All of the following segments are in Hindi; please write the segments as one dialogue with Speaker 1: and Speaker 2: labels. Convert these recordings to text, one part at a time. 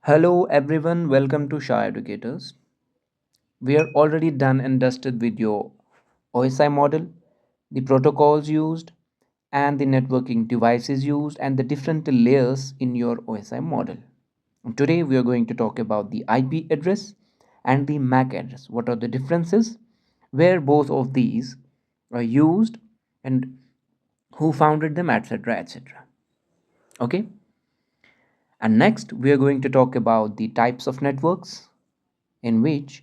Speaker 1: Hello everyone, welcome to Shah Educators. We are already done and dusted with your OSI model, the protocols used, and the networking devices used, and the different layers in your OSI model. And today we are going to talk about the IP address and the MAC address. What are the differences? Where both of these are used and who founded them, etc. etc. Okay? And next, we are going to talk about the types of networks in which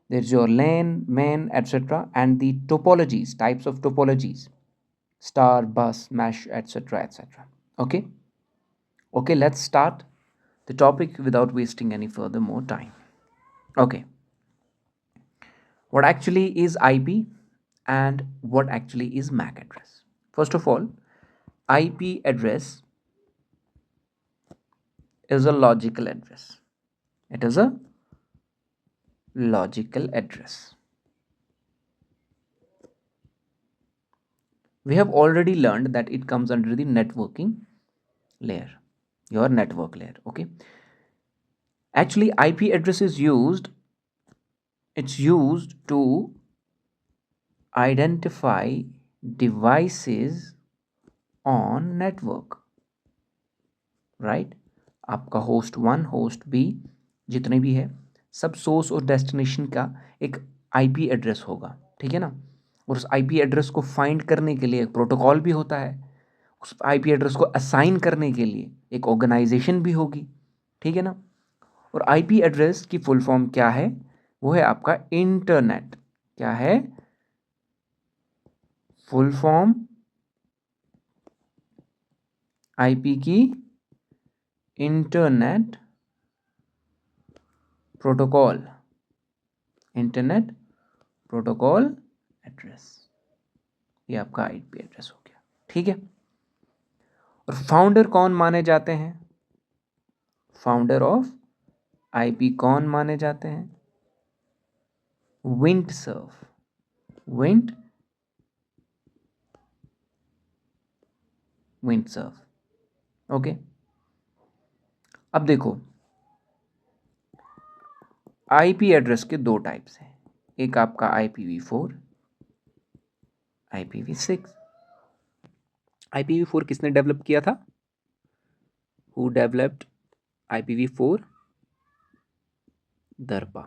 Speaker 1: there's your LAN, MAN, etc. and the topologies, types of topologies, star, bus, mesh, etc. etc. Okay, okay, let's start the topic without wasting any further more time. Okay, what actually is IP and what actually is MAC address? First of all, IP address is a logical address. It is a logical address. We have already learned that it comes under the networking layer, your network layer. Okay, actually IP address is used, it's used to identify devices on network, right आपका होस्ट वन होस्ट बी जितने भी है सब सोर्स और डेस्टिनेशन का एक आईपी एड्रेस होगा, ठीक है ना। और उस आईपी एड्रेस को फाइंड करने के लिए एक प्रोटोकॉल भी होता है, उस आईपी एड्रेस को असाइन करने के लिए एक ऑर्गेनाइजेशन भी होगी, ठीक है ना। और आईपी एड्रेस की फुल फॉर्म क्या है? वो है आपका इंटरनेट। क्या है फुल फॉर्म आईपी की? Internet protocol, internet protocol address, ये आपका आईपी एड्रेस हो गया, ठीक है। और फाउंडर कौन माने जाते हैं? फाउंडर ऑफ आईपी कौन माने जाते हैं? विंट सर्फ, विंट विंट सर्फ। ओके, अब देखो आईपी एड्रेस के दो टाइप्स हैं, एक आपका IPv4, IPv6। IPv4 किसने डेवलप किया था? Who developed IPv4? दरपा,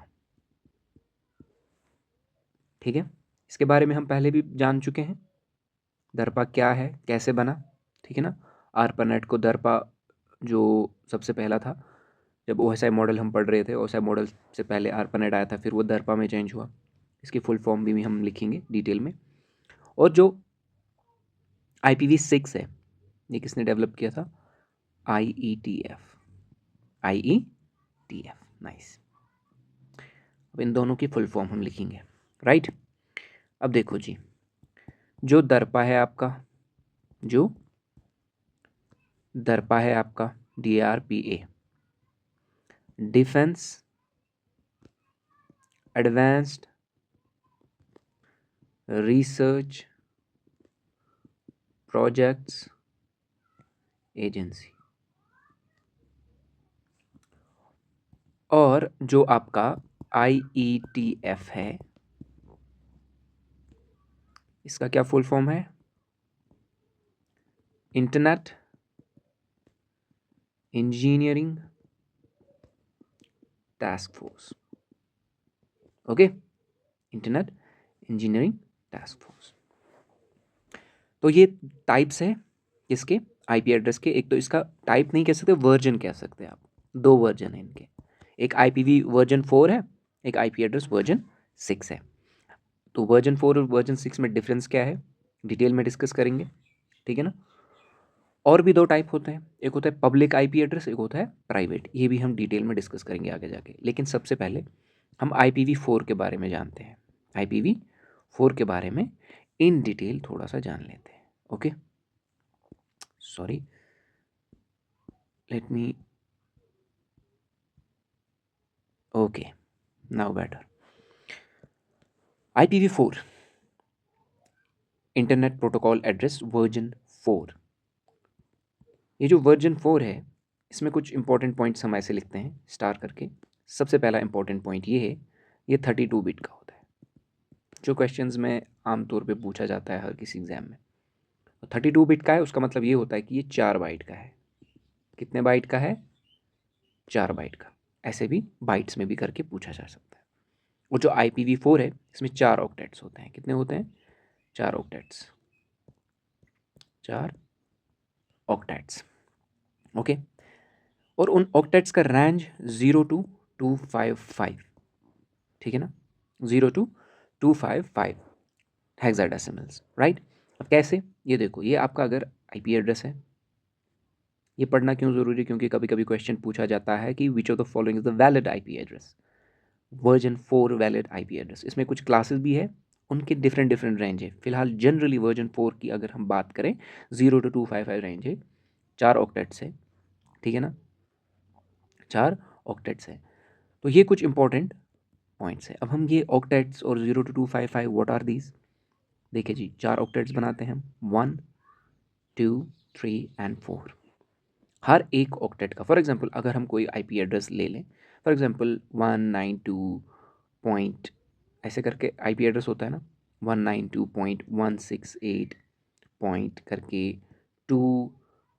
Speaker 1: ठीक है। इसके बारे में हम पहले भी जान चुके हैं, दरपा क्या है, कैसे बना, ठीक है ना। आरपानेट को दरपा जो सबसे पहला था, जब OSI मॉडल हम पढ़ रहे थे, OSI मॉडल से पहले आरपानेट आया था, फिर वो दरपा में चेंज हुआ। इसकी फुल फॉर्म भी हम लिखेंगे डिटेल में। और जो IPv6 है, ये किसने डेवलप किया था? IETF, IETF, nice. अब इन दोनों की फुल फॉर्म हम लिखेंगे, राइट। अब देखो जी, जो दरपा है आपका, जो दरपा है आपका DRPA, defence advanced research projects agency. और जो आपका IETF है, इसका क्या फुल फॉर्म है? Internet engineering task force. Okay, internet engineering task force. तो ये टाइप्स है इसके आईपी एड्रेस के। एक तो इसका टाइप नहीं कह सकते, वर्जन कह सकते हैं आप। दो वर्जन है इनके, एक IPv वर्जन 4 है, एक आईपी एड्रेस वर्जन 6 है। तो वर्जन 4 और वर्जन 6 में डिफरेंस क्या है, डिटेल में डिस्कस करेंगे, ठीक है ना। और भी दो टाइप होते हैं, एक होता है पब्लिक आईपी एड्रेस, एक होता है प्राइवेट। ये भी हम डिटेल में डिस्कस करेंगे आगे जाके। लेकिन सबसे पहले हम IPv4 के बारे में जानते हैं। IPv4 के बारे में इन डिटेल थोड़ा सा जान लेते हैं। Okay, sorry, let me, okay, now better. IPv4 internet protocol address version 4। ये जो वर्जन 4 है, इसमें कुछ इंपॉर्टेंट पॉइंट्स हम ऐसे लिखते हैं स्टार करके। सबसे पहला इंपॉर्टेंट पॉइंट ये है, ये 32 बिट का होता है, जो क्वेश्चंस में आमतौर पे पूछा जाता है हर किसी एग्जाम में। 32 बिट का है, उसका मतलब ये होता है कि ये 4 बाइट का है। कितने बाइट का है? 4 बाइट का। ऐसे भी बाइट्स में भी करके पूछा जा सकता है। और जो IPv4 है, इसमें 4 ऑक्टेट्स होते हैं। कितने होते हैं? 4 ऑक्टेट्स, 4 ऑक्टेट्स। ओके। और उन ऑक्टेट्स का रेंज 0 to 255, ठीक है ना, 0 to 255 हेक्साडेसिमल्स, राइट। अब कैसे? ये देखो, ये आपका अगर IP एड्रेस है, ये पढ़ना क्यों ज़रूरी है? क्योंकि कभी कभी क्वेश्चन पूछा जाता है कि which of the following is the valid IP address. Version 4 valid IP address, इसमें कुछ क्लासेस भी है, उनके डिफरेंट डिफरेंट रेंज है। फिलहाल जनरली वर्जन 4 की अगर हम बात करें, 0 to 255 रेंज है, 4 ऑक्टेट्स है, ठीक है ना, 4 ऑक्टेट्स है। तो ये कुछ इंपॉर्टेंट पॉइंट्स है। अब हम ये ऑक्टेट्स और 0 to 255 व्हाट आर दीज, देखिए जी, 4 ऑक्टेट्स बनाते हैं हम, 1 2 3 एंड 4। हर एक ऑक्टेट का, फॉर एग्जांपल अगर हम कोई IP एड्रेस ले लें, फॉर एग्जांपल 192 पॉइंट ऐसे करके IP एड्रेस होता है ना, 192.168 पॉइंट करके 2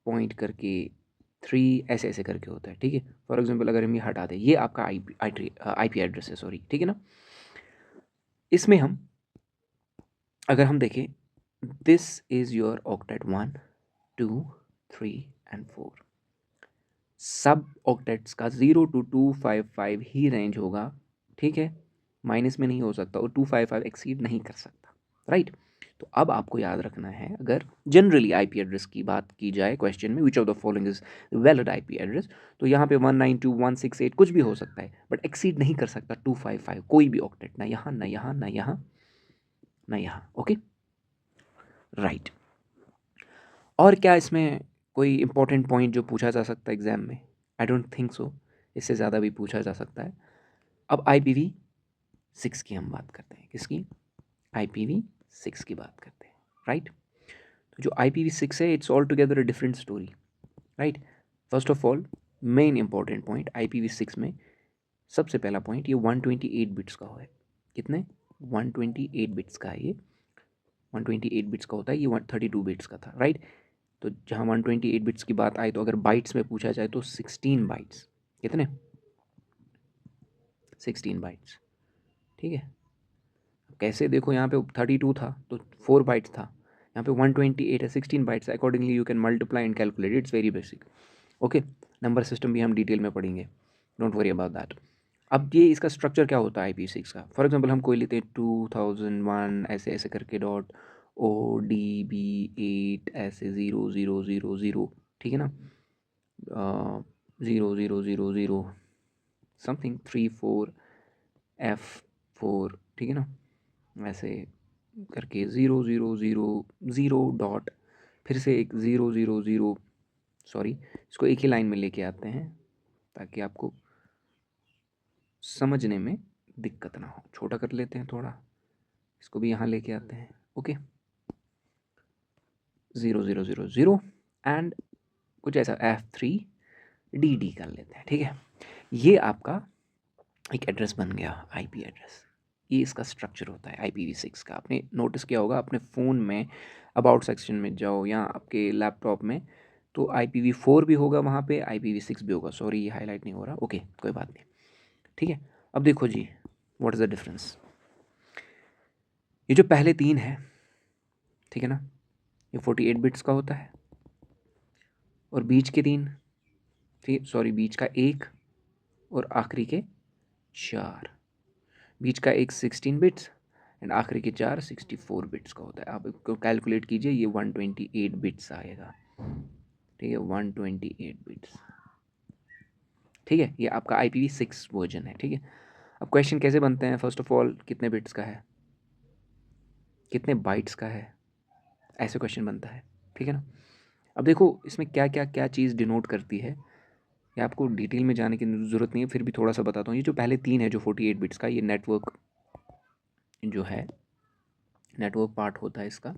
Speaker 1: पॉइंट करके 3, ऐसे ऐसे करके होता है, ठीक है। फॉर एग्जांपल अगर हम ये हटा दें, ये आपका IP एड्रेस है, सॉरी, ठीक है ना। इसमें हम अगर हम देखें, this is your octet 1 2 3 and 4। सब ऑक्टेट्स का 0 to 255 ही रेंज होगा, ठीक है, माइनस में नहीं हो सकता, और 255 एक्सीड नहीं कर सकता, राइट। तो अब आपको याद रखना है, अगर जनरली IP एड्रेस की बात की जाए क्वेश्चन में, which of the following is valid IP address, तो यहाँ पे 192.168 कुछ भी हो सकता है, बट एक्सीड नहीं कर सकता 255, कोई भी ऑक्टेट, ना यहाँ ना यहाँ ना यहाँ ना यहाँ, ओके, राइट। और क्या इसमें कोई इंपॉर्टेंट पॉइंट जो पूछा जा सकता है एग्जाम में? आई डोंट थिंक सो, इससे ज़्यादा भी पूछा जा सकता है। अब IPv6 की हम बात करते हैं, किसकी? IPv6 की बात करते हैं, राइट। तो जो IPv6 है, it's all together a different story, right. First of all, main important point IPv6 में, सबसे पहला पॉइंट, ये 128 बिट्स का है। कितने? 128 बिट्स का है ये, 128 बिट्स का होता है, ये 132 बिट्स का था, राइट। तो जहाँ 128 बिट्स की बात आई, तो अगर बाइट्स में पूछा जाए तो 16 बाइट्स, कितने? 16 बाइट्स, ठीक है। कैसे? देखो, यहाँ पे 32 था तो 4 बाइट्स था, यहाँ पे 128 है, 16 bytes, accordingly you can multiply and calculate, it's very basic, okay. Number system भी हम डिटेल में पढ़ेंगे, डोंट वरी अबाउट दैट। अब ये इसका स्ट्रक्चर क्या होता है IP6 का? फॉर एग्जांपल हम कोई लेते हैं 2001 ऐसे ऐसे करके डॉट ODB8 ऐसे 0000, ठीक है ना, 0000 समथिंग 34F4, ठीक है ना, ऐसे करके 0000 डॉट, फिर से एक 000, सॉरी, इसको एक ही लाइन में लेके आते हैं ताकि आपको समझने में दिक्कत ना हो। छोटा कर लेते हैं थोड़ा, इसको भी यहाँ लेके आते हैं, ओके, 0000 एंड कुछ ऐसा F3DD कर लेते हैं, ठीक है। ये आपका एक एड्रेस बन गया, IP एड्रेस। ये इसका स्ट्रक्चर होता है IPv6 का। आपने नोटिस किया होगा, अपने फ़ोन में अबाउट सेक्शन में जाओ या आपके लैपटॉप में, तो IPv4 भी होगा वहाँ पे, IPv6 भी होगा। सॉरी, ये हाईलाइट नहीं हो रहा, ओके, कोई बात नहीं, ठीक है। अब देखो जी, व्हाट इज़ द डिफरेंस? ये जो पहले 3 है, ठीक है ना, ये 48 बिट्स का होता है, और बीच के 3, ठीक, सॉरी, बीच का 1 और आखिरी के 4, बीच का एक 16 बिट्स एंड आखिरी के 4 64 बिट्स का होता है। आप इसको कैलकुलेट कीजिए, ये 128 बिट्स आएगा, ठीक है, 128 बिट्स, ठीक है। ये आपका IPv6 वर्जन है, ठीक है। अब क्वेश्चन कैसे बनते हैं? फर्स्ट ऑफ ऑल, कितने बिट्स का है, कितने बाइट्स का है, ऐसे क्वेश्चन बनता है, ठीक है ना। अब देखो, इसमें क्या क्या क्या चीज़ डिनोट करती है, ये आपको डिटेल में जाने की ज़रूरत नहीं है, फिर भी थोड़ा सा बताता हूँ। ये जो पहले 3 है, जो 48 बिट्स का, ये नेटवर्क जो है, नेटवर्क पार्ट होता है इसका।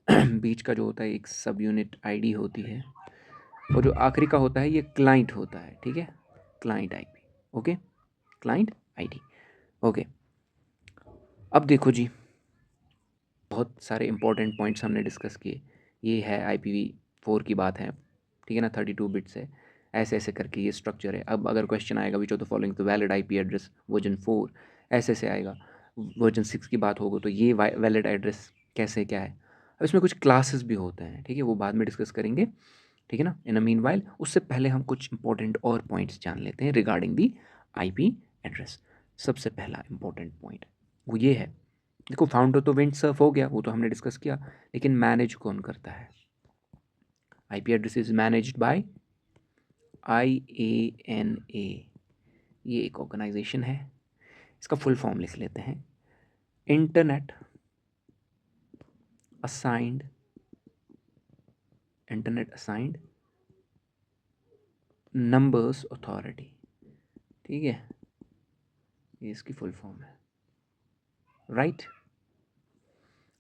Speaker 1: बीच का जो होता है, एक सब यूनिट ID होती है, और जो आखिरी का होता है ये क्लाइंट होता है, ठीक है, client IP, okay, client ID, okay. अब देखो जी, बहुत सारे इंपॉर्टेंट पॉइंट्स हमने डिस्कस किए। ये है IPv4 की बात है, ठीक है ना, 32 बिट्स है, ऐसे ऐसे करके ये स्ट्रक्चर है। अब अगर क्वेश्चन आएगा विच ऑफ द फॉलोइंग तो वैलिड IP एड्रेस वर्जन 4, ऐसे ऐसे आएगा। वर्जन 6 की बात होगी तो ये वैलिड एड्रेस कैसे क्या है। अब इसमें कुछ क्लासेस भी होते हैं, ठीक है, वो बाद में डिस्कस करेंगे, ठीक है ना। इन अ मीन वाइल उससे पहले हम कुछ इंपॉर्टेंट और पॉइंट्स जान लेते हैं रिगार्डिंग दी IP एड्रेस। सबसे पहला इंपॉर्टेंट पॉइंट वो ये है, देखो फाउंडर तो विंड सर्फ हो गया, वो तो हमने डिस्कस किया, लेकिन मैनेज कौन करता है। IP address is managed by IANA, ये एक ऑर्गेनाइजेशन है। इसका फुल फॉर्म लिख लेते हैं, इंटरनेट असाइंड नंबर्स अथॉरिटी, ठीक है, ये इसकी फुल फॉर्म है, राइट।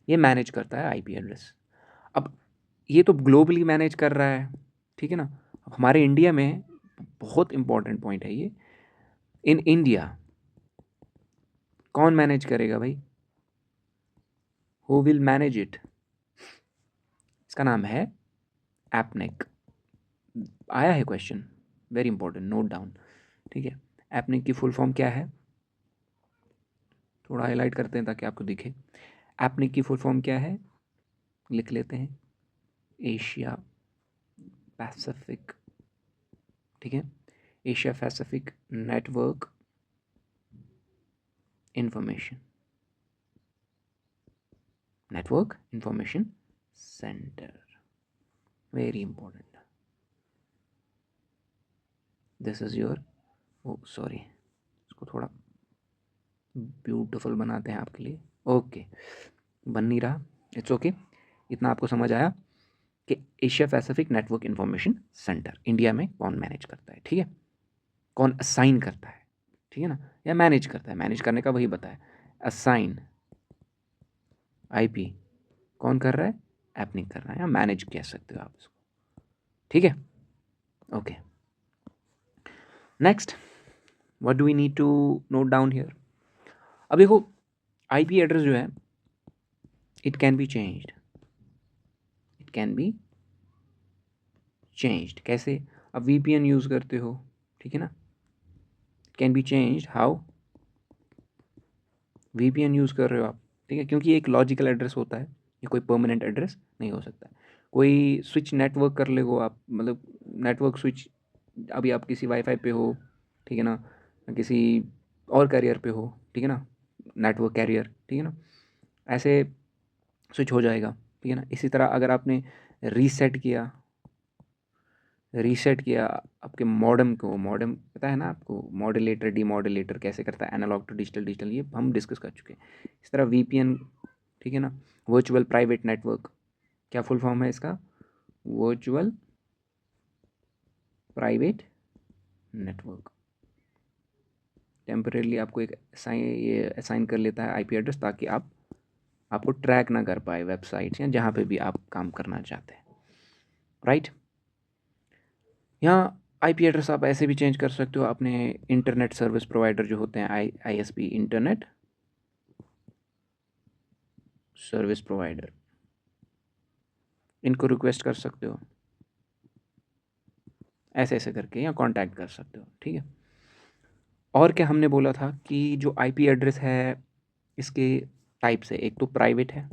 Speaker 1: ये मैनेज करता है IP एड्रेस। अब ये तो ग्लोबली मैनेज कर रहा है, ठीक है ना। अब हमारे इंडिया में बहुत इंपॉर्टेंट पॉइंट है ये, इन इंडिया कौन मैनेज करेगा भाई, हु विल मैनेज इट, इसका नाम है एपनेक। आया है question, very important, note down, ठीक है। एपनेक की फुल फॉर्म क्या है, थोड़ा हाईलाइट करते हैं ताकि आपको दिखे। एपनेक की फुल फॉर्म क्या है, लिख लेते हैं, एशिया पैसिफिक, ठीक है, Asia Pacific network information centre, very important. This is your, oh sorry, इसको थोड़ा ब्यूटीफुल बनाते हैं आपके लिए, ओके, बन नहीं रहा, इट्स ओके। इतना आपको समझ आया कि Asia Pacific network information centre India में कौन मैनेज करता है, ठीक है, कौन असाइन करता है, ठीक है ना, या मैनेज करता है, मैनेज करने का वही बताया, असाइन IP कौन कर रहा है, एपनिक कर रहा है, या मैनेज कह सकते हो आप इसको, ठीक है, okay. Next, what do we need to note down here. अब देखो IP एड्रेस जो है, इट कैन बी चेंज्ड, कैसे, अब VPN यूज़ करते हो, ठीक है ना, it can be changed, how, VPN use कर रहे हो आप, ठीक है, क्योंकि ये एक लॉजिकल एड्रेस होता है, ये कोई परमानेंट एड्रेस नहीं हो सकता। कोई स्विच नेटवर्क कर ले हो आप, मतलब नेटवर्क स्विच, अभी आप किसी वाईफाई पे हो, ठीक है ना, किसी और कैरियर पे हो, ठीक है ना, नेटवर्क कैरियर, ठीक है ना, ऐसे स्विच हो जाएगा, ठीक है ना। इसी तरह अगर आपने रीसेट किया आपके मॉडेम को, मॉडेम पता है ना आपको, मॉड्यूलेटर डीमॉड्यूलेटर कैसे करता है, एनालॉग टू डिजिटल, ये हम डिस्कस कर चुके हैं। इस तरह VPN, ठीक है ना, वर्चुअल प्राइवेट नेटवर्क, क्या फुल फॉर्म है इसका, वर्चुअल प्राइवेट नेटवर्क, टेम्परेली आपको एक असाइन कर लेता है IP एड्रेस, ताकि आपको ट्रैक ना कर पाए वेबसाइट्स या जहाँ पे भी आप काम करना चाहते हैं, राइट। यहाँ IP एड्रेस आप ऐसे भी चेंज कर सकते हो, अपने इंटरनेट सर्विस प्रोवाइडर जो होते हैं, ISP, इंटरनेट सर्विस प्रोवाइडर, इनको रिक्वेस्ट कर सकते हो, ऐसे ऐसे करके, या कांटेक्ट कर सकते हो, ठीक है। और क्या हमने बोला था कि जो IP एड्रेस है इसके टाइप से, एक तो प्राइवेट है,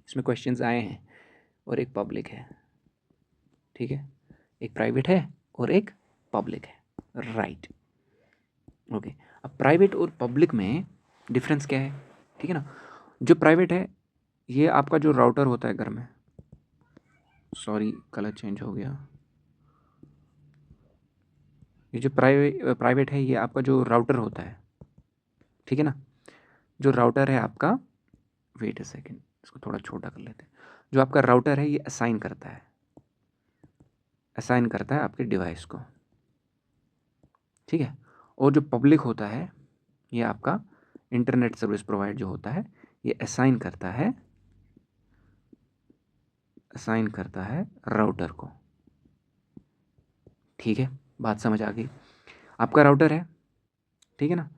Speaker 1: इसमें क्वेश्चंस आए हैं, और एक पब्लिक है, ठीक है, एक प्राइवेट है और एक पब्लिक है, राइट, ओके। अब प्राइवेट और पब्लिक में डिफरेंस क्या है, ठीक है ना। जो प्राइवेट है ये आपका जो राउटर होता है घर में, सॉरी कलर चेंज हो गया, ये जो प्राइवेट है ये आपका जो राउटर होता है, ठीक है ना, जो राउटर है आपका, वेट अ सेकेंड, इसको थोड़ा छोटा कर लेते हैं, जो आपका राउटर है ये असाइन करता है आपके डिवाइस को, ठीक है। और जो पब्लिक होता है ये आपका इंटरनेट सर्विस प्रोवाइडर जो होता है, ये असाइन करता है राउटर को, ठीक है, बात समझ आ गई। आपका राउटर है, ठीक है ना,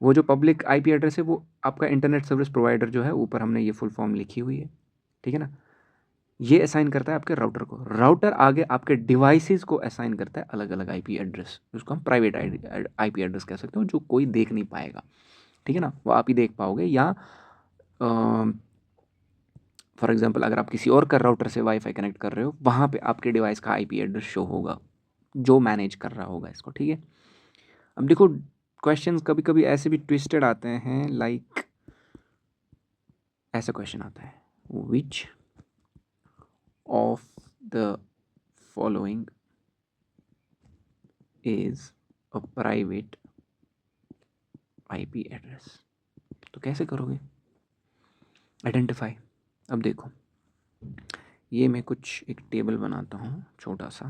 Speaker 1: वो जो पब्लिक आईपी एड्रेस है वो आपका इंटरनेट सर्विस प्रोवाइडर जो है, ऊपर हमने ये फुल फॉर्म लिखी हुई है, ठीक है ना, ये असाइन करता है आपके राउटर को। राउटर आगे आपके डिवाइसेस को असाइन करता है अलग अलग आईपी एड्रेस, उसको हम प्राइवेट आईपी एड्रेस कह सकते हो, जो कोई देख नहीं पाएगा, ठीक है ना, वो आप ही देख पाओगे। या फॉर एग्जांपल अगर आप किसी और का राउटर से वाईफाई कनेक्ट कर रहे हो, वहाँ पे आपके डिवाइस का आईपी एड्रेस शो होगा, जो मैनेज कर रहा होगा इसको, ठीक है। अब देखो, क्वेश्चंस कभी कभी ऐसे भी ट्विस्टेड आते हैं, लाइक ऐसा क्वेश्चन आता है, which of the following is a private IP address. तो कैसे करोगे आइडेंटिफाई? अब देखो, ये मैं कुछ एक टेबल बनाता हूँ छोटा सा,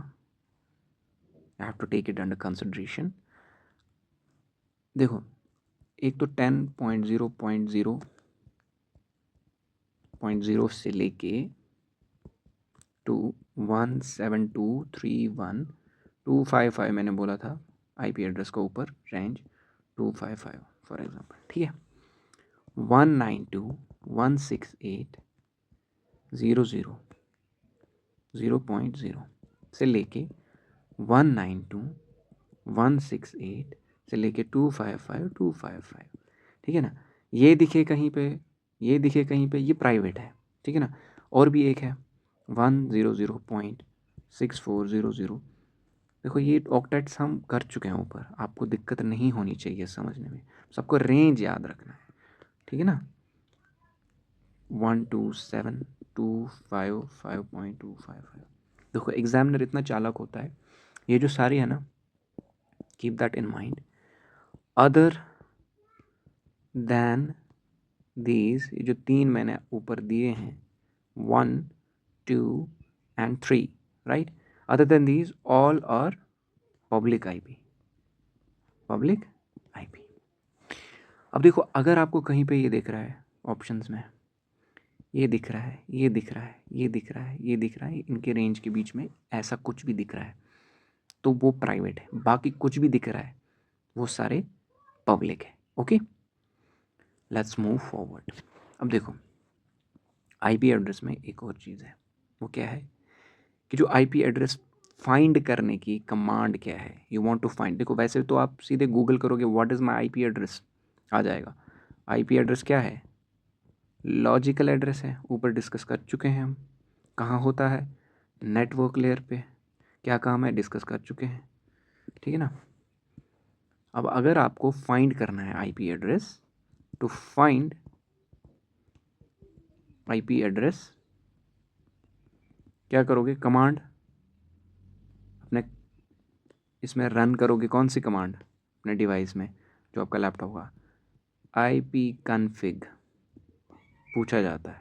Speaker 1: I have to take it under consideration. देखो, एक तो 10.0.0.0 से लेके टू 172.3.1.255 मैंने बोला था आईपी एड्रेस का ऊपर रेंज 255 फॉर एग्जांपल, ठीक है। 192.168.0.0 से लेके 192.168 से लेके 255.255, ठीक है ना। ये दिखे कहीं पे, ये दिखे कहीं पे, ये प्राइवेट है, ठीक है ना। और भी एक है 100.6400। देखो, ये ऑक्टेट्स हम कर चुके हैं ऊपर, आपको दिक्कत नहीं होनी चाहिए समझने में, सबको रेंज याद रखना है, ठीक है ना। 127.255.255। देखो, एग्जामिनर इतना चालाक होता है, ये जो सारी है ना, keep that in mind, other than these, ये जो तीन मैंने ऊपर दिए हैं 1, 2 and 3, right, other than these all are public IP, public IP. अब देखो, अगर आपको कहीं पे ये दिख रहा है ऑप्शंस में, ये दिख रहा है, ये दिख रहा है, ये दिख रहा है, ये दिख रहा है, इनके रेंज के बीच में ऐसा कुछ भी दिख रहा है, तो वो प्राइवेट है। बाकी कुछ भी दिख रहा है वो सारे पब्लिक है। Okay, let's move forward. अब देखो, आईपी एड्रेस में एक और चीज़ है, वो क्या है कि जो आईपी एड्रेस फाइंड करने की कमांड क्या है, यू वांट टू फाइंड। देखो, वैसे तो आप सीधे गूगल करोगे what is my IP address, आ जाएगा। आईपी एड्रेस क्या है? लॉजिकल एड्रेस है, ऊपर डिस्कस कर चुके हैं हम। कहाँ होता है? नेटवर्क लेयर पे। क्या काम है? डिस्कस कर चुके हैं, ठीक है ना। अब अगर आपको फाइंड करना है IP address, to find IP address क्या करोगे? कमांड अपने इसमें रन करोगे। कौन सी कमांड? अपने डिवाइस में जो आपका लैपटॉप होगा, ipconfig पूछा जाता है,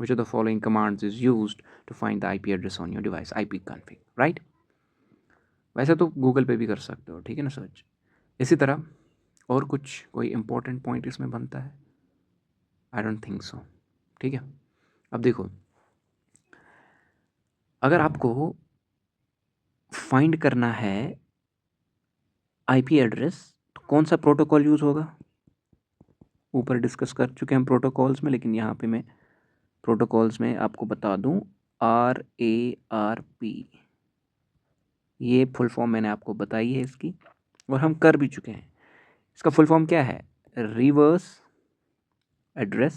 Speaker 1: which of the following commands is used to find the IP address on your device, ipconfig, right? वैसे तो गूगल पे भी कर सकते हो, ठीक है ना, सर्च। इसी तरह और कुछ कोई इंपॉर्टेंट पॉइंट इसमें बनता है? आई डोंट थिंक सो, ठीक है। अब देखो, अगर आपको फाइंड करना है आईपी एड्रेस, तो कौन सा प्रोटोकॉल यूज़ होगा? ऊपर डिस्कस कर चुके हैं प्रोटोकॉल्स में, लेकिन यहाँ पे मैं प्रोटोकॉल्स में आपको बता दूँ, RARP, ये फुल फॉर्म मैंने आपको बताई है इसकी, और हम कर भी चुके हैं। इसका फुल फॉर्म क्या है? Reverse address,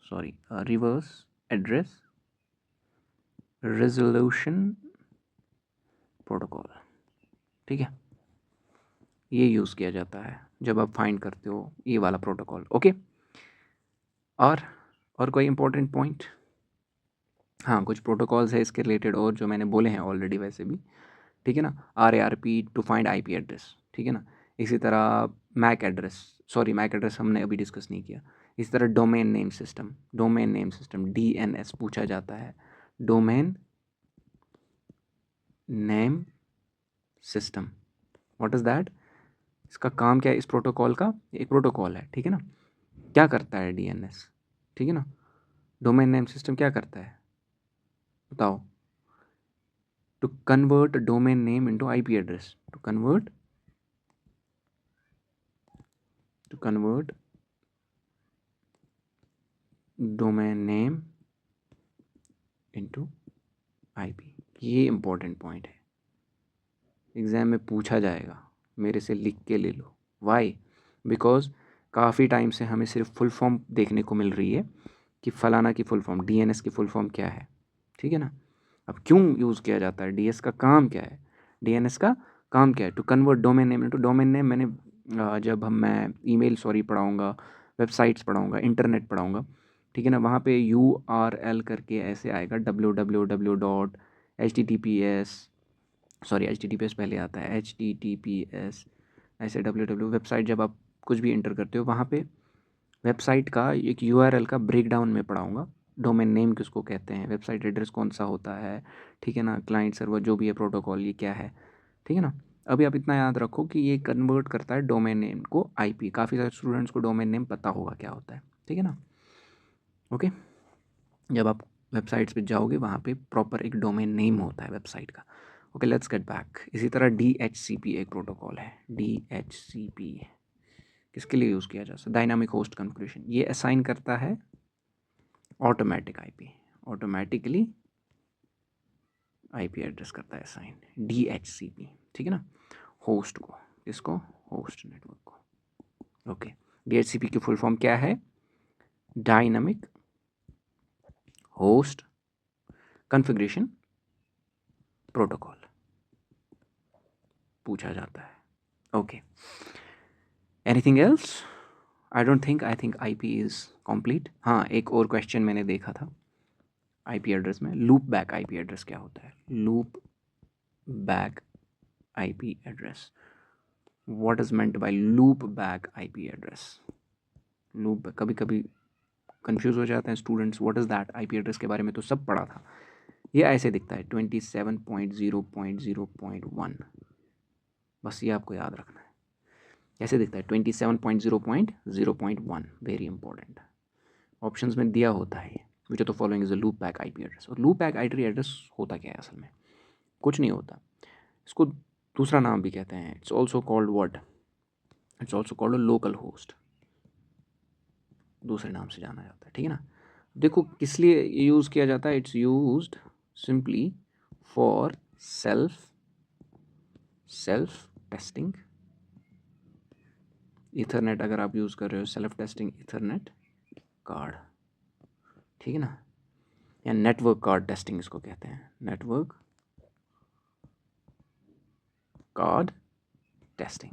Speaker 1: sorry, reverse address resolution protocol, ठीक है। ये यूज़ किया जाता है जब आप फाइंड करते हो ये वाला प्रोटोकॉल, ओके। और कोई इंपॉर्टेंट पॉइंट? हाँ, कुछ प्रोटोकॉल्स है इसके रिलेटेड और जो मैंने बोले हैं ऑलरेडी वैसे भी, ठीक है ना। RARP to find IP address, ठीक है ना। इसी तरह MAC address, sorry MAC address हमने अभी डिस्कस नहीं किया। इसी तरह डोमेन नेम सिस्टम, DNS पूछा जाता है, domain name system. What is that? इसका काम क्या है इस प्रोटोकॉल का? एक प्रोटोकॉल है, ठीक है ना। क्या करता है DNS, ठीक है ना। डोमेन नेम सिस्टम क्या करता है बताओ? To convert domain name into IP address, to convert domain name into IP. ये इंपॉर्टेंट पॉइंट है, एग्जाम में पूछा जाएगा, मेरे से लिख के ले लो। वाई? बिकॉज काफ़ी टाइम से हमें सिर्फ फुल फॉर्म देखने को मिल रही है कि फलाना की फुल फॉर्म, डीएनएस की फुल फॉर्म क्या है, ठीक है ना। अब क्यों यूज़ किया जाता है, डीएस का काम क्या है, डीएनएस का काम क्या है? To convert domain name into domain name. मैंने जब मैं ईमेल पढ़ाऊँगा, वेबसाइट्स पढ़ाऊँगा, इंटरनेट पढ़ाऊँगा, ठीक है ना, वहाँ पे URL करके ऐसे आएगा www.https, सॉरी HTTPS पहले आता है, HTTPS ऐसे वेबसाइट जब आप कुछ भी इंटर करते हो वहाँ पे वेबसाइट का एक URL का ब्रेकडाउन में पढ़ाऊँगा। डोमेन नेम किसको कहते हैं, वेबसाइट एड्रेस कौन सा होता है, ठीक है ना, क्लाइंट सर्वर जो भी है, प्रोटोकॉल ये क्या है, ठीक है ना। अभी आप इतना याद रखो कि ये कन्वर्ट करता है डोमेन नेम को आईपी। काफ़ी सारे स्टूडेंट्स को डोमेन नेम पता होगा क्या होता है, ठीक है ना। ओके, जब आप वेबसाइट्स पे जाओगे वहाँ पे प्रॉपर एक डोमेन नेम होता है वेबसाइट का। Okay, let's get back. इसी तरह DHCP एक प्रोटोकॉल है। DHCP किसके लिए यूज़ किया जा सकता है? Dynamic host configuration. ये असाइन करता है automatic IP, automatically IP address करता है असाइन, DHCP, ठीक है ना, होस्ट को, इसको होस्ट नेटवर्क को। ओके, DHCP की फुल फॉर्म क्या है? डायनामिक होस्ट कॉन्फ़िगरेशन प्रोटोकॉल पूछा जाता है। Okay, anything else? I don't think, I think IP is complete. हाँ, एक और क्वेश्चन मैंने देखा था आईपी एड्रेस में, लूप बैक आईपी एड्रेस क्या होता है? Loop back IP address, what is meant by loop back IP address? Loop, कभी कभी कंफ्यूज हो जाते हैं students, what is that? IP address के बारे में तो सब पढ़ा था। ये ऐसे दिखता है 27.0.0.1, बस ये आपको याद रखना है। कैसे दिखता है? 27.0.0.1, वेरी इंपॉर्टेंट। ऑप्शंस में दिया होता है ये, which of the following is a loop back IP address. और लूप बैक आईपी एड्रेस होता क्या है असल में? कुछ नहीं होता, इसको दूसरा नाम भी कहते हैं। It's also called what? It's also called a local host, दूसरे नाम से जाना जाता है, ठीक है ना। देखो किस लिए यूज़ किया जाता है? It's used simply for self testing. Ethernet अगर आप यूज़ कर रहे हो, सेल्फ टेस्टिंग इथरनेट कार्ड, ठीक है ना, या नेटवर्क कार्ड टेस्टिंग इसको कहते हैं, network card testing.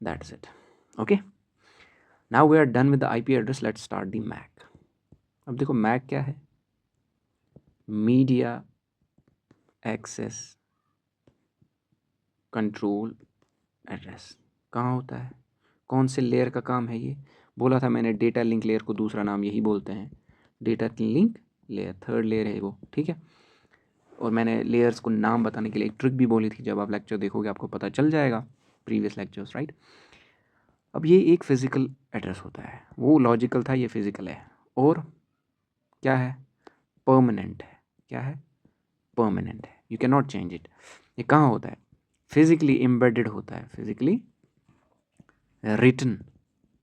Speaker 1: That's it. Okay, now we are done with the IP address, let's start the MAC. अब देखो मैक क्या है? Media access control address. कहाँ होता है? कौन से लेयर का काम है ये? बोला था मैंने, डेटा लिंक लेयर को दूसरा नाम यही बोलते हैं, data link layer, third layer है वो, ठीक है। और मैंने लेयर्स को नाम बताने के लिए एक ट्रिक भी बोली थी, जब आप लेक्चर देखोगे आपको पता चल जाएगा, प्रीवियस लेक्चर्स, राइट। अब ये एक फिजिकल एड्रेस होता है, वो लॉजिकल था, ये फिजिकल है, और क्या है? परमानेंट है। क्या है? परमानेंट है, you can not change it. ये कहाँ होता है? फिजिकली एम्बेडेड होता है, physically written,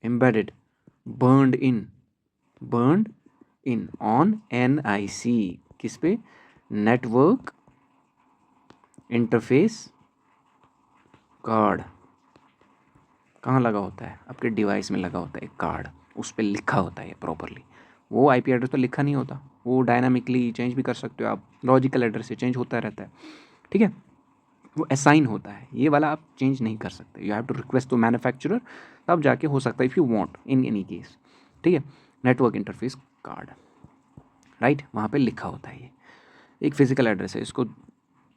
Speaker 1: embedded, burned in on NIC। किस पे? Network interface card. कहाँ लगा होता है? आपके डिवाइस में लगा होता है एक कार्ड, उस पर लिखा होता है प्रॉपरली। वो आईपी एड्रेस तो लिखा नहीं होता, वो डायनामिकली चेंज भी कर सकते हो आप, लॉजिकल एड्रेस से चेंज होता रहता है, ठीक है। वो असाइन होता है, ये वाला आप चेंज नहीं कर सकते, you have to request to manufacturer, तब जाके हो सकता है, if you want, in any case, ठीक है। नेटवर्क इंटरफेस कार्ड, राइट, वहाँ पे लिखा होता है। ये एक फिजिकल एड्रेस है, इसको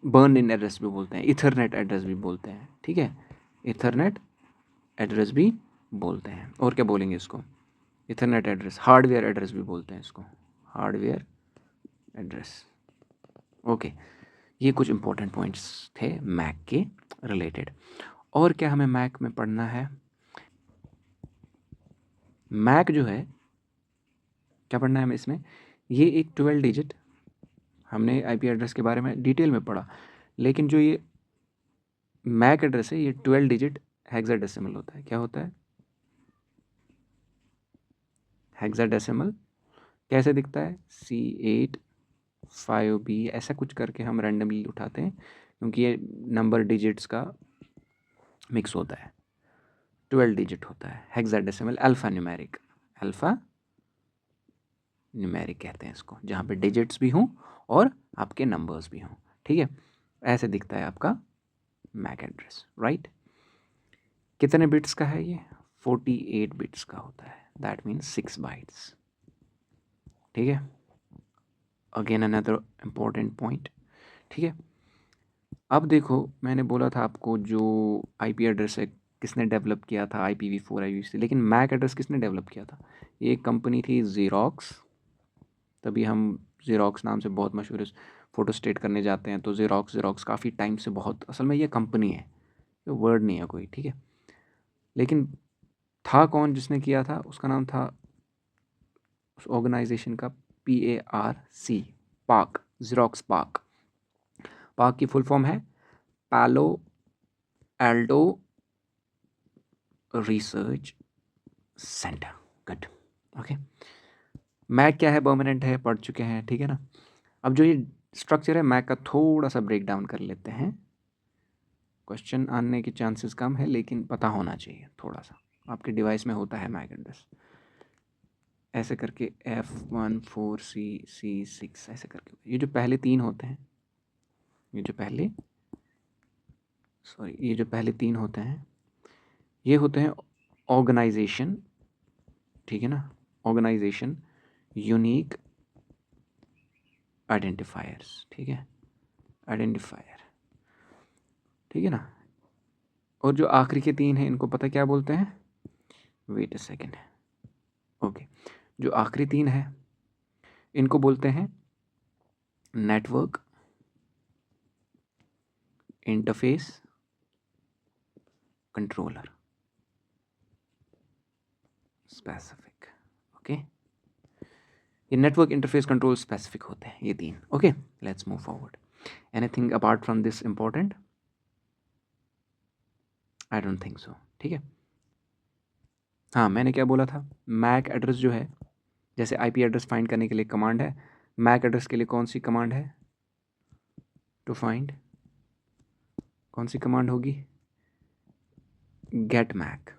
Speaker 1: बर्न इन एड्रेस भी बोलते हैं, इथरनेट एड्रेस भी बोलते हैं, ठीक है, इथरनेट एड्रेस भी बोलते हैं। और क्या बोलेंगे इसको? इथरनेट एड्रेस, हार्डवेयर एड्रेस भी बोलते हैं इसको, हार्डवेयर एड्रेस। ओके, ये कुछ इंपॉर्टेंट पॉइंट्स थे मैक के रिलेटेड। और क्या हमें मैक में पढ़ना है? मैक जो है, क्या पढ़ना है हमें इसमें? ये एक 12 डिजिट हमने आईपी एड्रेस के बारे में डिटेल में पढ़ा, लेकिन जो ये मैक एड्रेस है ये 12 डिजिट हेक्साडेसिमल होता है। क्या होता है? हेक्साडेसिमल। कैसे दिखता है? C8 5B ऐसा कुछ करके हम रैंडमली उठाते हैं, क्योंकि ये नंबर डिजिट्स का मिक्स होता है। 12 डिजिट होता है hexadecimal alpha numeric. Alpha numeric कहते हैं इसको, जहाँ पे डिजिट्स भी हों और आपके नंबर्स भी हों। ठीक है, ऐसे दिखता है आपका मैक एड्रेस, राइट। कितने बिट्स का है ये? 48 बिट्स का होता है, दैट मीन्स 6 बाइट्स। ठीक है, अगेन अनदर इम्पॉर्टेंट पॉइंट। ठीक है, अब देखो मैंने बोला था आपको जो आईपी एड्रेस है किसने डेवलप किया था, IPv4 IPv6, लेकिन मैक एड्रेस किसने डेवलप किया था? ये एक कंपनी थी ज़ीरोक्स। तभी हम ज़ीरोक्स नाम से बहुत मशहूर है, फ़ोटो स्टेट करने जाते हैं तो ज़ीरोक्स काफ़ी टाइम से, बहुत, असल में ये कंपनी है, ये वर्ड नहीं है कोई। ठीक है, लेकिन था कौन जिसने किया था? उसका नाम था उस ऑर्गेनाइजेशन का PARC, PARC, Xerox PARC. PARC की फुल फॉर्म है Palo Alto research centre. Good, okay. MAC क्या है? परमानेंट है, पढ़ चुके हैं, ठीक है ना। अब जो ये स्ट्रक्चर है मैक का, थोड़ा सा ब्रेक डाउन कर लेते हैं। क्वेश्चन आने के चांसेस कम है, लेकिन पता होना चाहिए थोड़ा सा। आपके डिवाइस में होता है मैक एड्रेस ऐसे करके F14C6 ऐसे करके। ये जो पहले तीन होते हैं, ये जो पहले तीन होते हैं, ये होते हैं ऑर्गेनाइजेशन। ठीक है ना, ऑर्गेनाइजेशन यूनिक आइडेंटिफायर्स। ठीक है, आइडेंटिफायर, ठीक है ना। और जो आखिरी के तीन हैं इनको पता क्या बोलते हैं? Wait a second, okay. जो आखिरी तीन है इनको बोलते हैं network interface controller specific. Okay, ये नेटवर्क इंटरफेस कंट्रोल स्पेसिफिक होते हैं ये तीन। Okay, let's move forward. Anything apart from this important? I don't think so. ठीक है, हाँ, मैंने क्या बोला था? मैक एड्रेस जो है, जैसे आईपी एड्रेस फाइंड करने के लिए कमांड है, मैक एड्रेस के लिए कौन सी कमांड है? टू फाइंड, कौन सी कमांड होगी? Get MAC.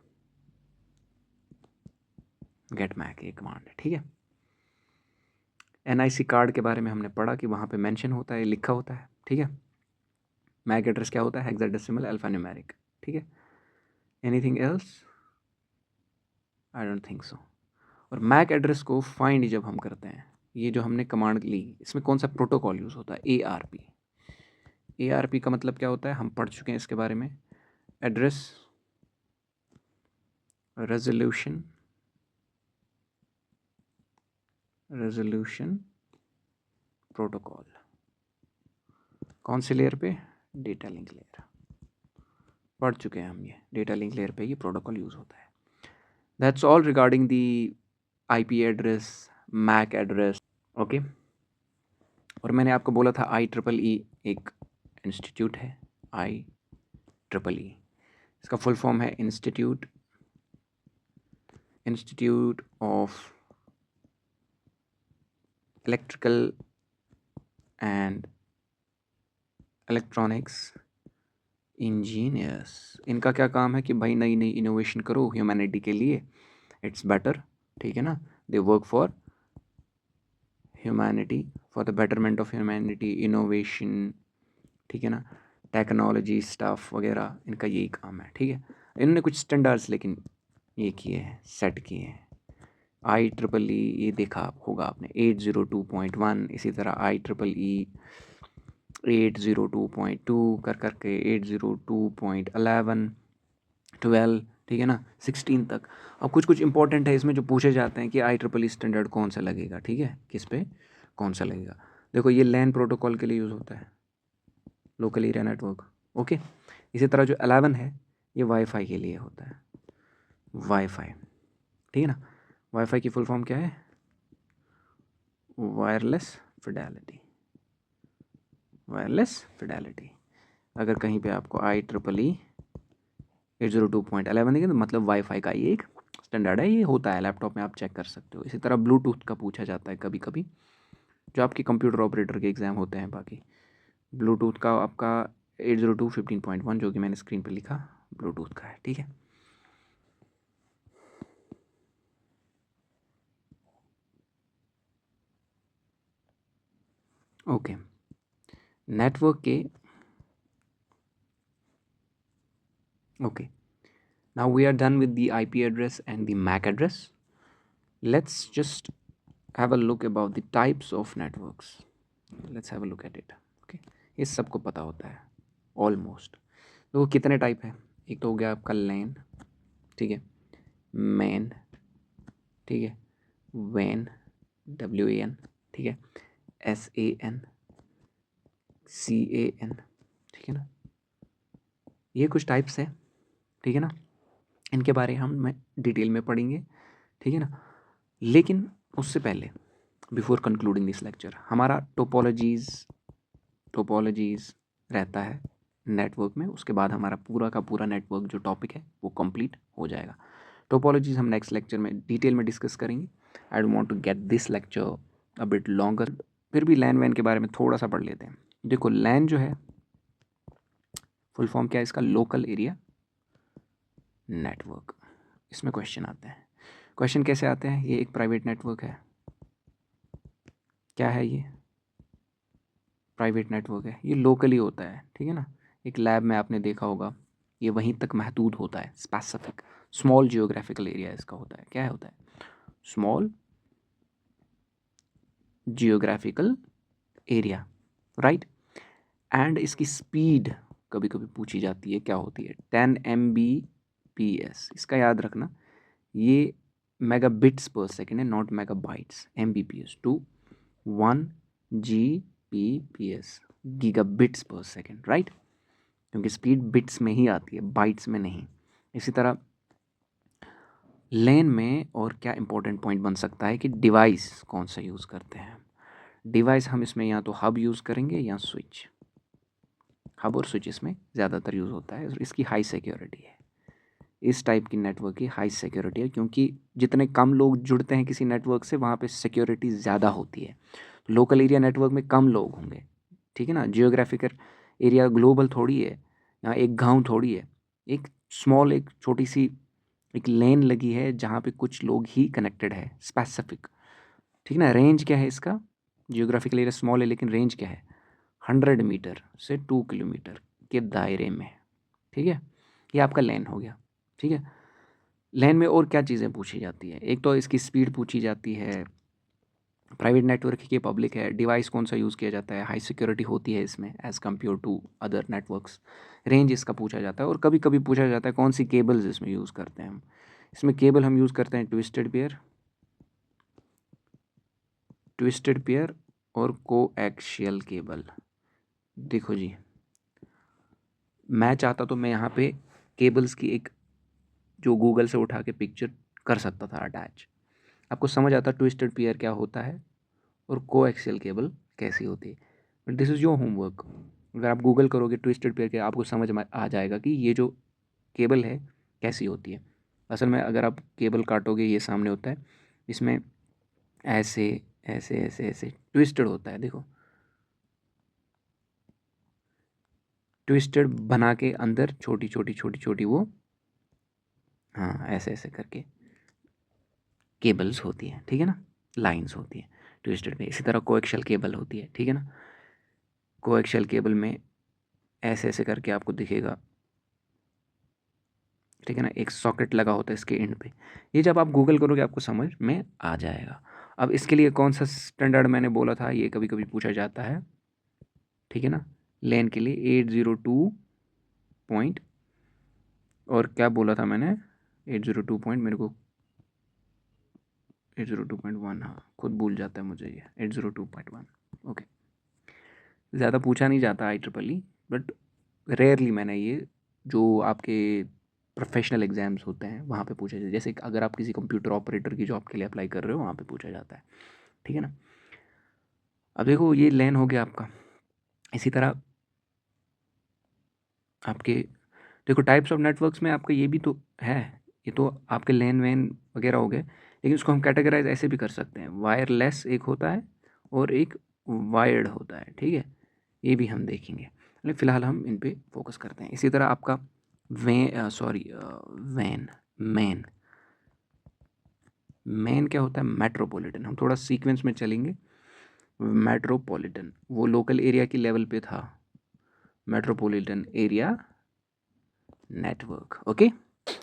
Speaker 1: गेट मैक ये कमांड है, ठीक है। NIC कार्ड के बारे में हमने पढ़ा कि वहाँ पे मेंशन होता है, लिखा होता है, ठीक है। मैक एड्रेस क्या होता है? हेक्साडेसिमल अल्फा न्यूमेरिक, ठीक है। Anything else? I don't think सो। और मैक एड्रेस को फाइंड जब हम करते हैं, ये जो हमने कमांड ली, इसमें कौन सा प्रोटोकॉल यूज़ होता है? ARP। ARP का मतलब क्या होता है? हम पढ़ चुके हैं इसके बारे में। Address resolution protocol. कौन से लेयर पे? Data link layer. पढ़ चुके हैं हम ये, डेटा लिंक लेयर पे ये प्रोटोकॉल यूज़ होता है। That's all regarding the IP address, MAC address, okay. और मैंने आपको बोला था IEEE एक इंस्टीट्यूट है, IEEE। इसका फुल फॉर्म है institute of electrical and electronics engineers. इनका क्या काम है कि भाई नई नई इनोवेशन करो ह्यूमैनिटी के लिए, इट्स बेटर, ठीक है ना। They work for humanity, for the betterment of humanity, innovation, ठीक है ना, टेक्नोलॉजी स्टाफ वगैरह, इनका यही काम है, ठीक है। इन्होंने कुछ स्टैंडर्ड्स लेकिन ये किए हैं, सेट किए हैं। IEEE ये देखा होगा आपने 802.1, इसी तरह IEEE 802.2 कर करके 802.11 12, ठीक है ना, 16 तक। अब कुछ कुछ इंपॉर्टेंट है इसमें जो पूछे जाते हैं कि IEEE स्टैंडर्ड कौन सा लगेगा, ठीक है, किस पे कौन सा लगेगा। देखो ये लैन प्रोटोकॉल के लिए यूज़ होता है, लोकल एरिया नेटवर्क, ओके। इसी तरह जो 11 है ये वाईफाई के लिए होता है, वाईफाई, ठीक है ना। वाईफाई की फुल फॉर्म क्या है? Wireless Fidelity, wireless Fidelity. अगर कहीं पे आपको IEEE 802.11 देखें तो मतलब वाईफाई का ये एक स्टैंडर्ड है, ये होता है लैपटॉप में, आप चेक कर सकते हो। इसी तरह ब्लूटूथ का पूछा जाता है कभी कभी, जो आपके कंप्यूटर ऑपरेटर के एग्ज़ाम होते हैं। बाकी ब्लूटूथ का आपका 802.15.1 जो कि मैंने स्क्रीन पे लिखा ब्लूटूथ का है, ठीक है। ओके, नेटवर्क के okay, now we are done with the IP address and the MAC address. Let's just have a look about the types of networks. Let's have a look at it. Okay, ये सबको पता होता है ऑलमोस्ट। तो कितने टाइप है? एक तो हो गया आपका लैन, ठीक है, मैन, ठीक है, वैन, WAN, ठीक है, SAN, CAN, ठीक है ना। ये कुछ टाइप्स है, ठीक है ना। इनके बारे हम डिटेल में पढ़ेंगे, ठीक है ना। लेकिन उससे पहले, बिफोर कंक्लूडिंग दिस लेक्चर, हमारा टोपोलॉजीज़ रहता है नेटवर्क में। उसके बाद हमारा पूरा का पूरा नेटवर्क जो टॉपिक है वो कंप्लीट हो जाएगा। टोपोलॉजीज़ हम नेक्स्ट लेक्चर में डिटेल में डिस्कस करेंगे। I don't want to get this lecture a bit longer. फिर भी लैन वैन के बारे में थोड़ा सा पढ़ लेते हैं। देखो, लैन जो है फुल फॉर्म क्या है इसका? Local area network. इसमें क्वेश्चन आते हैं। क्वेश्चन कैसे आते हैं? ये एक प्राइवेट नेटवर्क है। क्या है ये? प्राइवेट नेटवर्क है। ये लोकली होता है, ठीक है ना। एक लैब में आपने देखा होगा, ये वहीं तक महदूद होता है। स्पेसिफिक स्मॉल जियोग्राफिकल एरिया इसका होता है। क्या होता है? Small geographical area, right. And इसकी स्पीड कभी कभी पूछी जाती है, क्या होती है? 10 Mbps। इसका याद रखना, ये मेगाबिट्स पर सेकेंड है, not megabytes. Mbps to 1 Gbps, gigabits per second, right. क्योंकि स्पीड बिट्स में ही आती है, बाइट्स में नहीं। इसी तरह लेन में और क्या इंपॉर्टेंट पॉइंट बन सकता है कि डिवाइस कौन सा यूज़ करते हैं। डिवाइस हम इसमें या तो हब यूज़ करेंगे या स्विच। हब और स्विच इसमें ज़्यादातर यूज़ होता है। इसकी हाई सिक्योरिटी है। इस टाइप की नेटवर्क की हाई सिक्योरिटी है, क्योंकि जितने कम लोग जुड़ते हैं किसी नेटवर्क से, वहाँ पे सिक्योरिटी ज़्यादा होती है। लोकल एरिया नेटवर्क में कम लोग होंगे, ठीक है ना। जियोग्राफिकल एरिया ग्लोबल थोड़ी है, यहाँ एक गांव थोड़ी है। एक स्मॉल, एक छोटी सी एक लेन लगी है जहाँ पे कुछ लोग ही कनेक्टेड है, स्पेसिफिक, ठीक है ना। रेंज क्या है इसका? जियोग्राफिकल एरिया स्मॉल है, लेकिन रेंज क्या है? 100 मीटर से 2 किलोमीटर के दायरे में, ठीक है। ये आपका लेन हो गया, ठीक है। लेन में और क्या चीज़ें पूछी जाती है? एक तो इसकी स्पीड पूछी जाती है, प्राइवेट नेटवर्क की पब्लिक है, डिवाइस कौन सा यूज़ किया जाता है, हाई सिक्योरिटी होती है इसमें as compared to other networks. Range इसका पूछा जाता है, और कभी कभी पूछा जाता है कौन सी केबल्स इसमें यूज़ करते हैं हम। इसमें केबल हम यूज़ करते हैं ट्विस्टेड पेयर और कोएक्सियल केबल। देखो जी, मैं चाहता तो मैं यहाँ पे केबल्स की एक जो गूगल से उठा के पिक्चर कर सकता था अटैच, आपको समझ आता ट्विस्टेड पेयर क्या होता है और कोएक्सियल केबल कैसी होती है। But this is your homework. अगर आप गूगल करोगे ट्विस्टेड पेयर के, आपको समझ में आ जाएगा कि ये जो केबल है कैसी होती है। असल में अगर आप केबल काटोगे, ये सामने होता है, इसमें ऐसे ऐसे ऐसे ऐसे ट्विस्टेड होता है। देखो, ट्विस्टेड बना के अंदर छोटी छोटी छोटी छोटी वो, हाँ, ऐसे ऐसे करके केबल्स होती है, ठीक है ना, लाइंस होती है ट्विस्टेड में। इसी तरह कोएक्सियल केबल होती है, ठीक है ना। कोएक्सियल केबल में ऐसे ऐसे करके आपको दिखेगा, ठीक है ना, एक सॉकेट लगा होता है इसके एंड पे। ये जब आप गूगल करोगे आपको समझ में आ जाएगा। अब इसके लिए कौन सा स्टैंडर्ड मैंने बोला था, ये कभी कभी पूछा जाता है, ठीक है ना। लेन के लिए 802 पॉइंट, और क्या बोला था मैंने? 802 पॉइंट, मेरे को 802.1, हाँ, खुद भूल जाता है मुझे ये 802.1। ओके, ज़्यादा पूछा नहीं जाता IEEE, बट रेयरली मैंने ये जो आपके प्रोफेशनल एग्जाम्स होते हैं वहाँ पे पूछा जाता है। जैसे अगर आप किसी कंप्यूटर ऑपरेटर की जॉब के लिए अप्लाई कर रहे हो, वहाँ पे पूछा जाता है, ठीक है ना। अब देखो, ये लेन हो गया आपका। इसी तरह आपके देखो टाइप्स ऑफ नेटवर्क्स में आपका ये भी तो है, ये तो आपके लैन वैन वगैरह हो गए, लेकिन उसको हम कैटेगराइज ऐसे भी कर सकते हैं, वायरलेस एक होता है और एक वायर्ड होता है, ठीक है, ये भी हम देखेंगे, लेकिन फ़िलहाल हम इन पे फोकस करते हैं। इसी तरह आपका वैन मैन मैन क्या होता है, मेट्रोपॉलिटन, हम थोड़ा सीक्वेंस में चलेंगे। मेट्रोपॉलिटन वो लोकल एरिया की लेवल पे था, metropolitan area network, okay,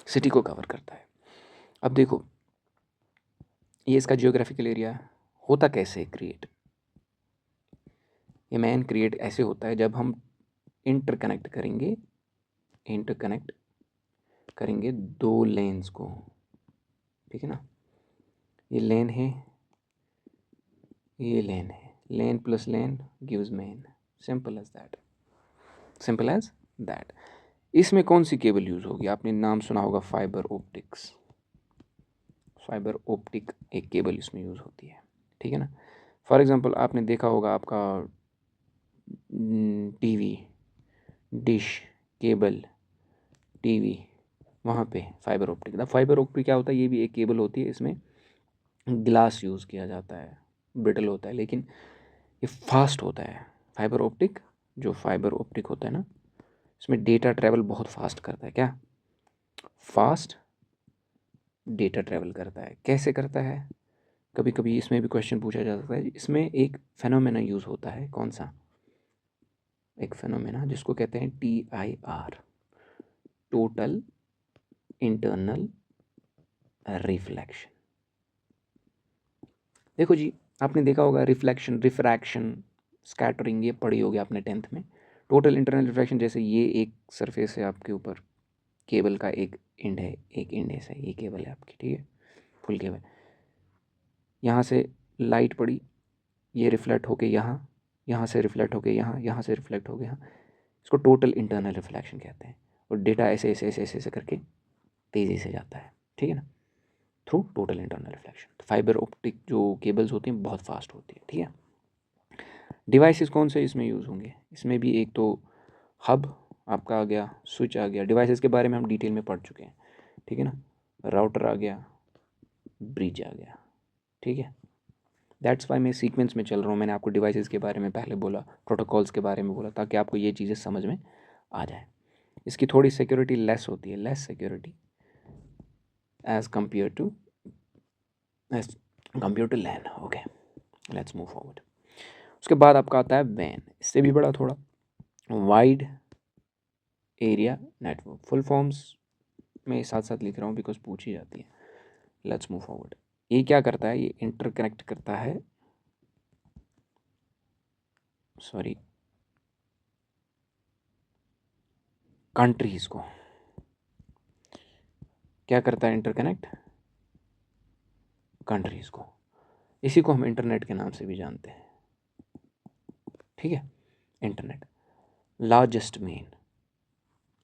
Speaker 1: city को कवर करता है। अब देखो ये इसका जियोग्राफिकल एरिया होता कैसे क्रिएट, ये मैन क्रिएट ऐसे होता है जब हम इंटरकनेक्ट करेंगे दो लेन्स को, ठीक है ना, ये लेन है, ये लेन है, lane plus lane gives man, simple as that, simple as that. इसमें कौन सी केबल यूज़ होगी, आपने नाम सुना होगा फाइबर ऑप्टिक्स, फाइबर ऑप्टिक एक केबल इसमें यूज़ होती है, ठीक है ना। फॉर एग्ज़ाम्पल आपने देखा होगा आपका टीवी डिश केबल, टीवी, वहाँ पे fibre optic, the fibre optic क्या होता है, ये भी एक केबल होती है, इसमें ग्लास यूज़ किया जाता है, ब्रिटल होता है, लेकिन ये फास्ट होता है। फाइबर ऑप्टिक, जो फाइबर ऑप्टिक होता है ना, इसमें डेटा ट्रैवल बहुत फास्ट करता है, क्या फास्ट डेटा ट्रैवल करता है, कैसे करता है, कभी कभी इसमें भी क्वेश्चन पूछा जा सकता है। इसमें एक फेनोमेना यूज़ होता है, कौन सा, एक फेनोमेना जिसको कहते हैं TIR, टोटल इंटरनल रिफ्लेक्शन। देखो जी, आपने देखा होगा रिफ्लेक्शन, रिफ्रैक्शन, स्कैटरिंग, ये पढ़ी होगी आपने 10th में। टोटल इंटरनल रिफ्लेक्शन, जैसे ये एक सरफेस है आपके ऊपर, केबल का एक एंड है, एक एंड है, ये केबल है आपकी, ठीक है, फुल केबल, यहाँ से लाइट पड़ी, ये रिफ्लेक्ट होके यहाँ, यहाँ से रिफ्लेक्ट होके यहाँ, यहाँ से रिफ्लेक्ट होके यहाँ, इसको टोटल इंटरनल रिफ्लेक्शन कहते हैं। और डेटा ऐसे ऐसे ऐसे ऐसे ऐसे करके तेज़ी से जाता है, ठीक है ना, थ्रू टोटल इंटरनल रिफ्लेक्शन। तो फाइबर ऑप्टिक जो केबल्स होती हैं बहुत फास्ट होती है, ठीक है। डिवाइसेस कौन से इसमें यूज़ होंगे, इसमें भी एक तो हब आपका आ गया, स्विच आ गया, डिवाइसेस के बारे में हम डिटेल में पढ़ चुके हैं, ठीक है ना, राउटर आ गया, ब्रिज आ गया, ठीक है। दैट्स वाई मैं सीक्वेंस में चल रहा हूँ, मैंने आपको डिवाइसेस के बारे में पहले बोला, प्रोटोकॉल्स के बारे में बोला, ताकि आपको ये चीज़ें समझ में आ जाए। इसकी थोड़ी सिक्योरिटी लेस होती है, less security as compared to LAN, okay, let's move forward. उसके बाद आपका आता है वैन, इससे भी बड़ा थोड़ा, wide area network, full forms में साथ साथ लिख रहा हूँ बिकॉज पूछी जाती है। Let's move forward. ये क्या करता है, ये इंटरकनेक्ट करता है, सॉरी, कंट्रीज़ को, क्या करता है, इंटरकनेक्ट कंट्रीज़ को, इसी को हम इंटरनेट के नाम से भी जानते हैं, ठीक है, इंटरनेट। लार्जेस्ट मेन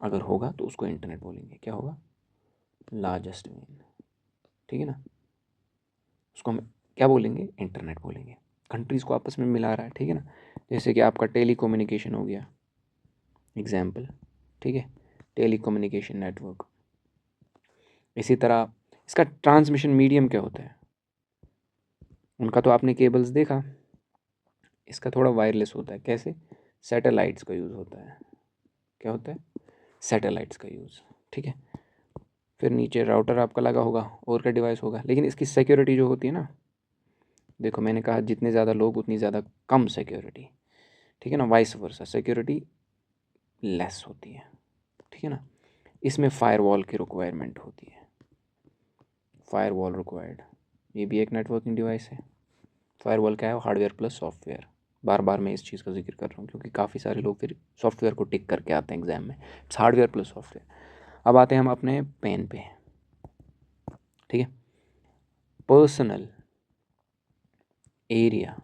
Speaker 1: अगर होगा तो उसको इंटरनेट बोलेंगे, क्या होगा, लार्जेस्ट मेन, ठीक है ना, उसको हम क्या बोलेंगे, इंटरनेट बोलेंगे। कंट्रीज़ को आपस में मिला रहा है, ठीक है ना, जैसे कि आपका टेली कम्युनिकेशन हो गया एग्जाम्पल, ठीक है, टेली कम्युनिकेशन नेटवर्क। इसी तरह इसका ट्रांसमिशन मीडियम क्या होता है, उनका तो आपने केबल्स देखा, इसका थोड़ा वायरलेस होता है, कैसे, सैटेलाइट्स का यूज़ होता है, क्या होता है, सैटेलाइट्स का यूज़, ठीक है। फिर नीचे राउटर आपका लगा होगा, और का डिवाइस होगा, लेकिन इसकी सिक्योरिटी जो होती है ना, देखो मैंने कहा जितने ज़्यादा लोग उतनी ज़्यादा कम सिक्योरिटी, ठीक है ना, वाइस वर्सा, सिक्योरिटी लेस होती है, ठीक है ना। इसमें फायरवॉल की रिक्वायरमेंट होती है, फायरवॉल रिक्वायर्ड, ये भी एक नेटवर्किंग डिवाइस है। फायरवॉल क्या है, हार्डवेयर प्लस सॉफ्टवेयर, बार बार मैं इस चीज़ का जिक्र कर रहा हूँ क्योंकि काफ़ी सारे लोग फिर सॉफ्टवेयर को टिक करके आते हैं एग्जाम में, इट्स हार्डवेयर प्लस सॉफ्टवेयर। अब आते हैं हम अपने पेन पे, ठीक है, पर्सनल एरिया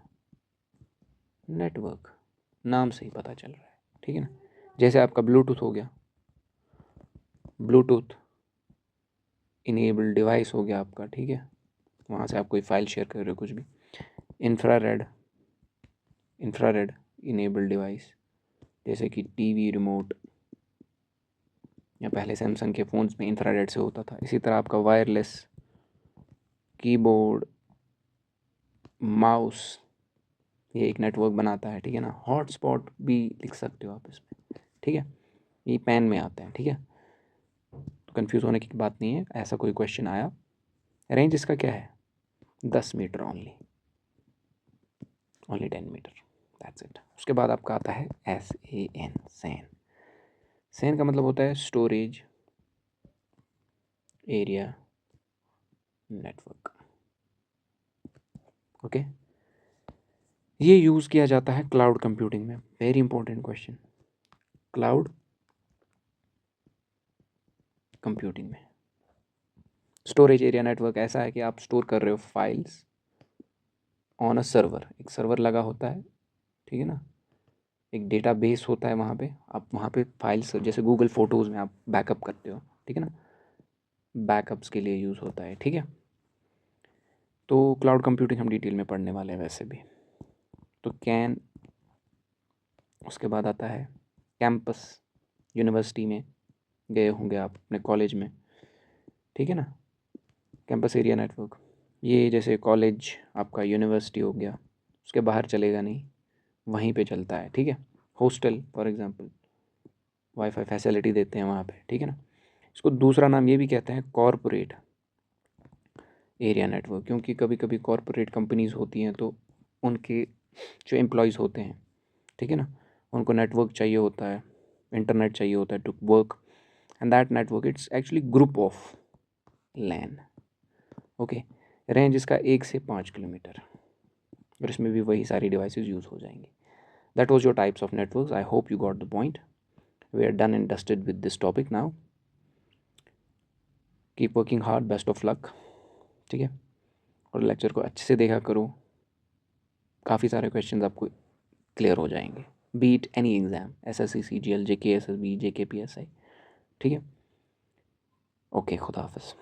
Speaker 1: नेटवर्क, नाम से ही पता चल रहा है, ठीक है ना, जैसे आपका ब्लूटूथ हो गया, ब्लूटूथ इनेबल्ड डिवाइस हो गया आपका, ठीक है, वहाँ से आप कोई फाइल शेयर कर रहे हो कुछ भी। इंफ्रारेड, इंफ्रारेड इनेबल्ड डिवाइस, जैसे कि टीवी रिमोट, या पहले सैमसंग के फ़ोन्स में इंफ्रारेड से होता था। इसी तरह आपका वायरलेस कीबोर्ड, माउस, ये एक नेटवर्क बनाता है, ठीक है ना। हॉटस्पॉट भी लिख सकते हो आप इसमें, ठीक है। ये पेन में आता है, ठीक है। तो कंफ्यूज होने की बात नहीं है। ऐसा कोई क्वेश्चन आया, रेंज इसका क्या है, 10 metre only, 10 metre, that's it. उसके बाद आपका आता है SAN, सैन। सैन का मतलब होता है स्टोरेज एरिया नेटवर्क, ओके। ये यूज़ किया जाता है क्लाउड कंप्यूटिंग में। Very important question, cloud computing में स्टोरेज एरिया नेटवर्क ऐसा है कि आप स्टोर कर रहे हो फाइल्स ऑन अ सर्वर, एक सर्वर लगा होता है, ठीक है ना। एक डेटाबेस होता है वहाँ पे, आप वहाँ पे फाइल्स, जैसे गूगल फ़ोटोज़ में आप बैकअप करते हो, ठीक है ना, बैकअप्स के लिए यूज़ होता है, ठीक है। तो क्लाउड कंप्यूटिंग हम डिटेल में पढ़ने वाले हैं वैसे भी। तो कैन, उसके बाद आता है कैंपस, यूनिवर्सिटी में गए होंगे आप अपने कॉलेज में, ठीक है ना। कैंपस एरिया नेटवर्क, ये जैसे कॉलेज आपका यूनिवर्सिटी हो गया, उसके बाहर चलेगा नहीं, वहीं पे चलता है, ठीक है। Hostel for example, wifi facility देते हैं वहाँ पे, ठीक है ना। इसको दूसरा नाम ये भी कहते हैं कॉरपोरेट एरिया नेटवर्क, क्योंकि कभी कभी कॉरपोरेट कंपनीज़ होती हैं तो उनके जो एम्प्लॉयज़ होते हैं, ठीक है ना, उनको नेटवर्क चाहिए होता है, इंटरनेट चाहिए होता है to work, and that network it's actually group of LAN, okay. Range इसका 1 से 5 किलोमीटर, और इसमें भी वही सारी डिवाइसेस यूज़ हो जाएंगी। That was your types of networks. I hope you got the point. We are done and dusted with this topic now. Keep working hard, best of luck, ठीक है। और लेक्चर को अच्छे से देखा करो, काफ़ी सारे क्वेश्चंस आपको क्लियर हो जाएंगे, beat any exam, SSC CGL JK SSB JK PSI, ठीक है। ओके, खुदा हाफिज़।